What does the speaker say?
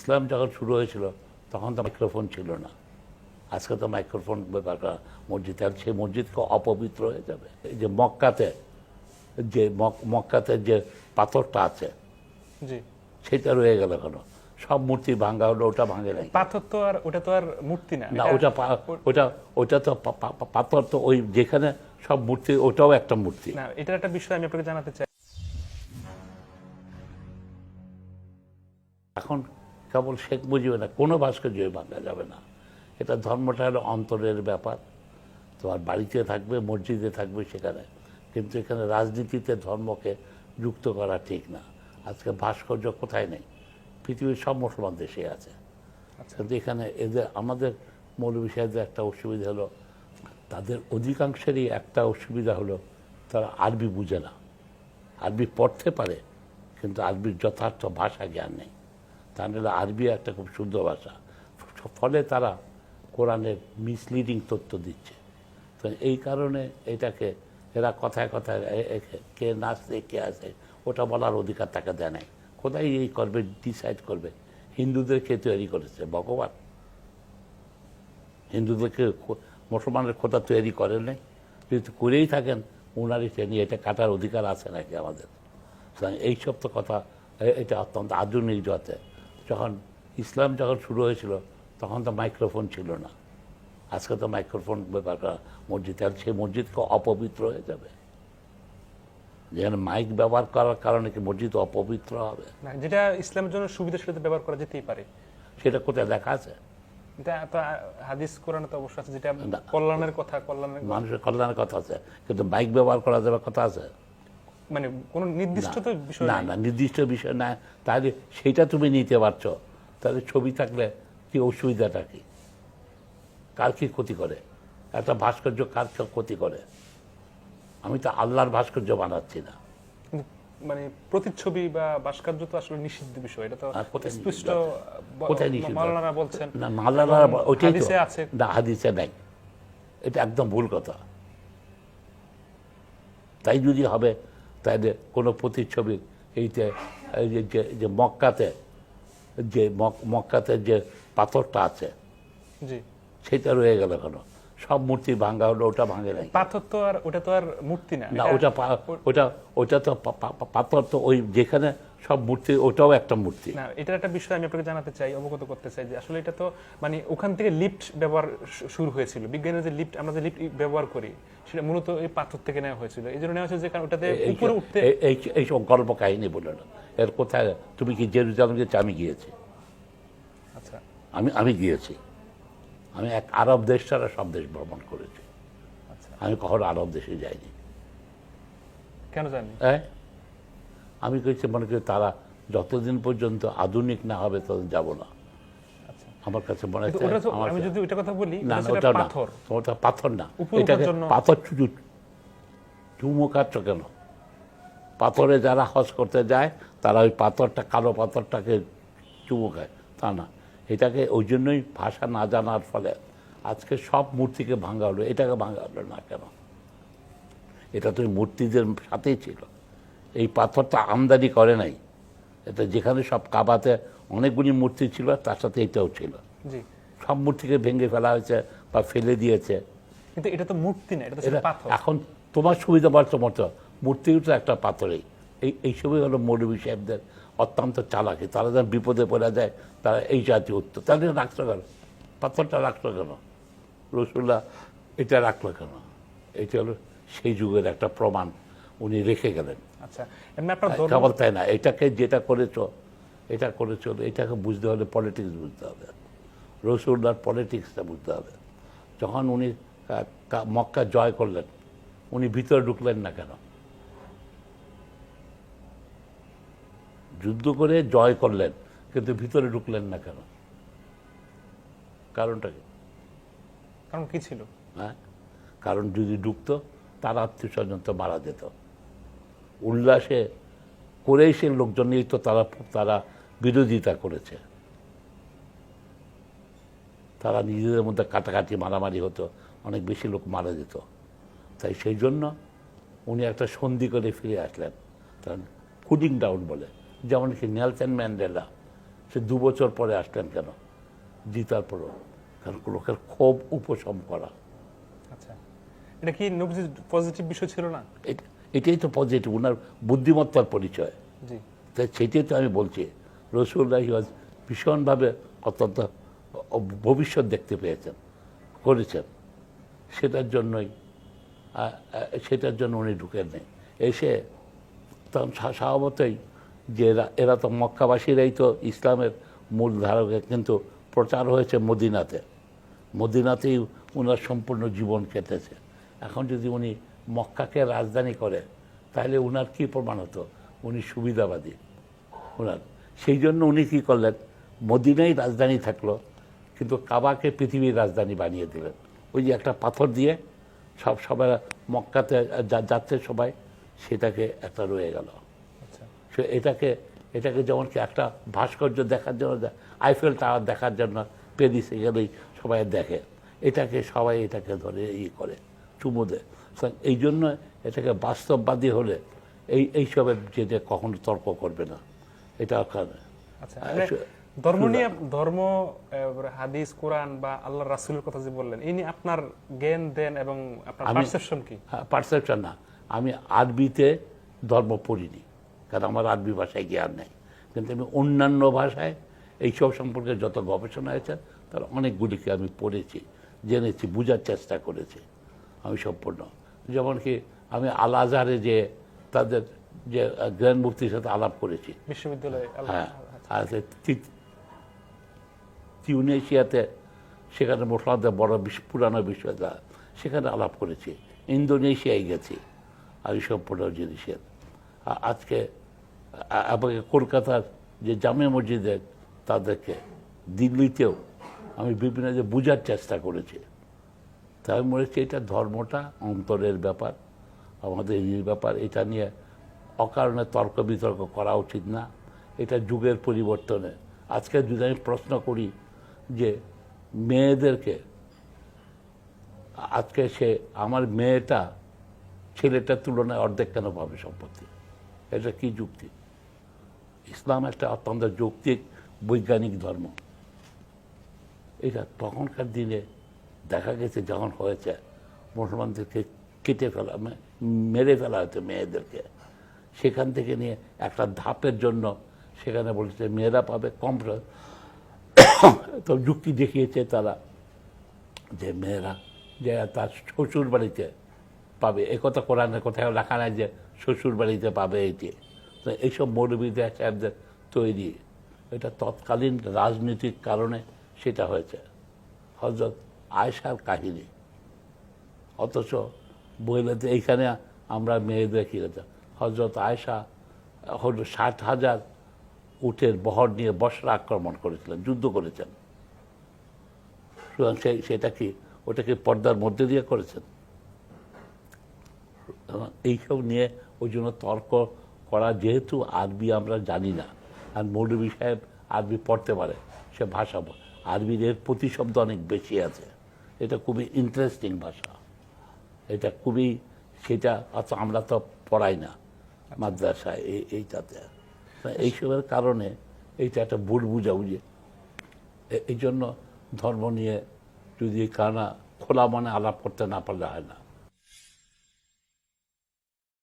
ইসলাম যখন শুরু হয়েছিল তখন তো মাইক্রোফোন ছিল না। আজকে তো মাইক্রোফোন ব্যাপার করা মসজিদে, আর সেই মসজিদকে অপবিত্র হয়ে যাবে। এই যে মক্কাতে যে পাথরটা আছে জি, সেটা রয়ে গেল এখনো। সব মূর্তি ভাঙা হলো, ওটা ভাঙে নাই। পাথর তো আর ওটা তো আর মূর্তি না, না, ওটা তো পাথর, তো ওই যেখানে সব মূর্তি, ওটাও একটা মূর্তি। না। এটার একটা বিষয় আমি আপনাকে জানাতে চাই। এখন কেবল শেখ মুজিবে না, কোনো ভাস্কর্যই ভাঙা যাবে না। এটা ধর্মটা হলো অন্তরের ব্যাপার। তোমার বাড়িতে থাকবে, মসজিদে থাকবে, সেখানে। কিন্তু এখানে রাজনীতিতে ধর্মকে যুক্ত করা ঠিক না। আজকে ভাস্কর্য কোথায় নেই? পৃথিবীর সব মুসলমান দেশে আছে। কিন্তু এখানে আমাদের মৌলভী সাহেবদের একটা অসুবিধা হলো, তাদের অধিকাংশেরই একটা অসুবিধা হলো, তারা আরবি বুঝে না। আরবি পড়তে পারে কিন্তু আরবির যথার্থ ভাষা জ্ঞান নেই। তাহলে আরবি একটা খুব শুদ্ধ ভাষা, ফলে তারা কোরআনের মিসলিডিং তথ্য দিচ্ছে। তো এই কারণে এটাকে এরা কথায় কথায় কে নাচছে কে আছে ওটা বলার অধিকার তাকে দেয় নাই। কোথায় এই করবে, ডিসাইড করবে? হিন্দুদেরকে তৈরি করেছে ভগবান, হিন্দুদেরকে মুসলমানের খোদা তৈরি করেন নাই। যদি করেই থাকেন উনারই নিয়ে এটা কাটার অধিকার আছে নাকি আমাদের? এইসব তো কথা, এটা অত্যন্ত আধুনিক জগতে। যখন ইসলাম যখন শুরু হয়েছিল তখন তো মাইক্রোফোন ছিল না। আজকে তো মাইক্রোফোন ব্যাপার করা মসজিদে, আর সেই মসজিদকে অপবিত্র হয়ে যাবে। যেখানে মাইক ব্যবহার করার কারণে কি মসজিদ অপবিত্র হবে? না, যেটা ইসলামের জন্য সুবিধা সেটা তো ব্যবহার করা যেতেই পারে। সেটা কোথায় দেখা আছে? এটা তো হাদিস কোরআনে তো অবশ্যই আছে, যেটা কল্যাণের কথা, মানুষের কল্যাণের কথা আছে, কিন্তু মাইক ব্যবহার করা যাবে কথা আছে? মানে কোন নির্দিষ্ট তো বিষয় না, না, নির্দিষ্ট বিষয় না। তাহলে সেইটা তুমি নিতে পারছো, তাহলে ছবি থাকলে কি অসুবিধাটা কি? কার কি ক্ষতি করে? একটা ভাস্কর্য কার ক্ষতি করে? আমি তো আল্লাহর ভাস্কর্য বানাচ্ছি না। মানে প্রতিচ্ছবি বা ভাস্কর্য তো আসলে নিষিদ্ধ বিষয়, এটা তো স্পষ্ট কোথায় নিষিদ্ধ? মাওলানা বলছেন না, মাওলানা ওইটাই তো হাদিসে আছে। না, হাদিসে নাই। এটা একদম ভুল কথা। তাই যদি হবে তাহলে কোনো প্রতিচ্ছবি এইতে যে মক্কাতে যে পাথরটা আছে জি, সেটা রয়ে গেল এখনো। সব মূর্তি ভাঙা হলো, ওটা ভাঙে নাই। পাথর তো আর ওটা তো আর মূর্তি না। না, ওটা তো পাথর, তো ওই যেখানে সব মূর্তি, ওটাও একটা মূর্তি। না, এটার একটা বিষয় আমি আপনাকে জানাতে চাই, অবগত করতে চাই, যে আসলে এটা তো মানে ওখান থেকে লিফট ব্যবহার শুরু হয়েছিল। বিজ্ঞানের যে লিফট, আমরা যে লিফট ব্যবহার করি সেটা মূলত এই পাথর থেকে নেওয়া হয়েছিল। এই জন্য নেওয়া হয়েছে যে কারণ ওটাতে উপরে উঠতে। এইসব গল্প কাহিনী বলে না। এর কোথায়? তুমি কি জেরুজালেম গেছো? আমি গিয়েছি। আচ্ছা, আমি গিয়েছি। আমি এক আরব দেশ ছাড়া সব দেশ ভ্রমণ করেছি। আচ্ছা, আমি কখনো আরব দেশে যাইনি। কেন জানি? হ্যাঁ, আমি কইছি মনে করি তারা যতদিন পর্যন্ত আধুনিক না হবে ততদিন যাব না। আচ্ছা, আমার কাছে মনে হয় আমি যদি ওইটা কথা বলি, না, সেটা ওটা না, পাথর। ওটা পাথর না। উপরে এটাকে ওঠার জন্য পাথর চুমো কাটছ কেন? পাথরে যারা হজ করতে যায় তারা ওই পাথরটা, কালো পাথরটাকে চুমো খায়, তা না। এটাকে ওই জন্যই ভাষা না জানার ফলে আজকে সব মূর্তিকে ভাঙা হলো, এটাকে ভাঙা হলো না কেন? এটা তো মূর্তিদের সাথেই ছিল। এই পাথরটা আমদানি করে নাই। এটা যেখানে সব কাবাতে অনেকগুলি মূর্তি ছিল তার সাথে এটাও ছিল। জি, সব মূর্তিকে ভেঙে ফেলা হয়েছে বা ফেলে দিয়েছে। কিন্তু এটা তো মূর্তি না, এটা তো এটা পাথর। এখন তোমার সুবিধা পাচ্ছ মতো মূর্তিও তো একটা পাথরেই। এইসবই হলো মৌলভী সাহেবদের অত্যন্ত চালাকি। তারা যেন বিপদে পড়ে যায় তারা এই জাতীয় উত্তর। তাহলে রাখলো কেন? পাথরটা রাখলো কেন? রসুল্লাহ এটা রাখলো কেন? এটা হলো সেই যুগের একটা প্রমাণ উনি রেখে গেলেন। আচ্ছা, এমনি আপনার কেবল তাই না, এটাকে যেটা করেছো এটাকে বুঝতে হলে পলিটিক্স বুঝতে হবে, রসুল্লাহর পলিটিক্সটা বুঝতে হবে। যখন উনি মক্কা জয় করলেন উনি ভিতরে ঢুকলেন না কেন? যুদ্ধ করে জয় করলেন কিন্তু ভিতরে ঢুকলেন না কেন? কারণটা কি? কারণ কি ছিল? হ্যাঁ, কারণ যদি ঢুকতো তার আত্মীয় স্বজন তো মারা যেত। উল্লাসে কুরাইশের লোকজন নিয়েই তো তারা বিরোধিতা করেছে। তারা নিজেদের মধ্যে কাটাকাটি মারামারি হতো, অনেক বেশি লোক মারা যেত। তাই সেই জন্য উনি একটা সন্ধি করে ফিরে আসলেন, কারণ কুলিং ডাউন বলে। যেমন কি নেলসন ম্যান্ডেলা সে 2 বছর পরে আসলেন কেন জিতার পরও? কারণ লোকের ক্ষোভ উপশম করা। আচ্ছা, এটা কি নবজির পজিটিভ বিষয় ছিল না? এটাই তো পজিটিভ, ওনার বুদ্ধিমত্তার পরিচয়। জি, তাই সেটাই তো আমি বলছি, রসুল্লাহ ভীষণভাবে অত্যন্ত ভবিষ্যৎ দেখতে পেয়েছেন, করেছেন। সেটার জন্য উনি ঢুকেন নেই। এসে তখন স্বভাবতই যে এরা তো মক্কাবাসীরাই তো ইসলামের মূল ধারকে, কিন্তু প্রচার হয়েছে মদিনাতেই ওনার সম্পূর্ণ জীবন কেটেছে। এখন যদি উনি মক্কাকে রাজধানী করে তাহলে উনার কি প্রমাণ হতো? উনি সুবিধাবাদী ওনার। সেই জন্য উনি কী করলেন, মদিনাই রাজধানী থাকলো, কিন্তু কাবাকে পৃথিবীর রাজধানী বানিয়ে দিলেন। ওই যে একটা পাথর দিয়ে সবাই মক্কাতে যাচ্ছে সবাই, সেটাকে একটা রয়ে গেল। আচ্ছা, সে এটাকে যেমন কি একটা ভাস্কর্য দেখার জন্য, আইফেল টাওয়ার দেখার জন্য প্যারিসে গেলেই সবাই দেখে, সবাই এটাকে ধরে করে চুমু দেয়। এই জন্য এটাকে বাস্তববাদী হলে এইসবের যে কখনো তর্ক করবে না। এটা আচ্ছা, ধর্ম, হাদিস, কোরআন বা আল্লাহ রাসূলের কথা যে বললেন, এই নিয়ে আপনার জ্ঞান দেন এবং আপনার পারসেপশন কি? পারসেপশন না, আমি আরবিতে ধর্ম পড়িনি, কারণ আমার আরবি ভাষায় জ্ঞান নেই। কিন্তু আমি অন্যান্য ভাষায় এইসব সম্পর্কে যত গবেষণা হয়েছে তার অনেকগুলিকে আমি পড়েছি, জেনেছি, বোঝার চেষ্টা করেছি আমি সম্পূর্ণ। যেমন কি আমি আল আজহারে যে তাদের যে গ্র্যান্ড মুফতির সাথে আলাপ করেছি বিশ্ববিদ্যালয়ে, হ্যাঁ, আর টিউনিশিয়াতে, সেখানে মুসলমানদের বড় পুরানো বিশ্ববিদ্যালয়, সেখানে আলাপ করেছি। ইন্দোনেশিয়ায় গেছি আমি সম্পূর্ণ জিনিসের। আজকে আমাকে কলকাতার যে জামে মসজিদে তাদেরকে, দিল্লিতেও আমি বিভিন্ন যে বোঝার চেষ্টা করেছি। তাই আমি মনে হচ্ছে এটা ধর্মটা অন্তরের ব্যাপার, আমাদের এই ব্যাপার। এটা নিয়ে অকারণে তর্ক বিতর্ক করা উচিত না। এটা যুগের পরিবর্তনে। আজকে যদি আমি প্রশ্ন করি যে মেয়েদেরকে, আজকে আমার মেয়েটা ছেলেটার তুলনায় অর্ধেক কেন পাবে সম্পত্তি? এটা কি যুক্তি? ইসলাম একটা অত্যন্ত যৌক্তিক বৈজ্ঞানিক ধর্ম। এটা তখনকার দিনে দেখা গেছে যখন হয়েছে, মুসলমানদেরকে কেটে ফেলা, মেরে ফেলা হয়েছে মেয়েদেরকে। সেখান থেকে নিয়ে একটা ধাপের জন্য সেখানে বলেছে মেয়েরা পাবে কম। তো যুক্তি দেখিয়েছে তারা যে মেয়েরা যে তার শ্বশুর বাড়িতে পাবে, একথা কোরআনের কোথাও লেখা নাই যে শ্বশুর বাড়িতে পাবে। এটি তো এইসব মৌলবীদের সাহেবদের তৈরি, এটা তৎকালীন রাজনৈতিক কারণে সেটা হয়েছে। হযরত আয়েশার কাহিনী, অথচ বইলেতে এইখানে আমরা মেয়েদের কী হতো, হযরত আয়েশা 60,000 উটের বহর নিয়ে বসরা আক্রমণ করেছিলেন, যুদ্ধ করেছেন। সুতরাং ওটাকে পর্দার মধ্যে দিয়ে করেছেন। এইসব নিয়ে ওই জন্য তর্ক করা, যেহেতু আরবি আমরা জানি না, আর মৌলভী সাহেব আরবি পড়তে পারে, সে ভাষা আরবির এর প্রতিশব্দ অনেক বেশি আছে। এটা খুবই ইন্টারেস্টিং ভাষা, এটা খুবই, সেটা অত আমরা তো পড়াই না মাদ্রাসায় এইটাতে। এইসবের কারণে এইটা একটা ভুল বুঝাবুঝি। এই জন্য ধর্ম নিয়ে যদি খোলা মনে আলাপ করতে না পারলে হয় না।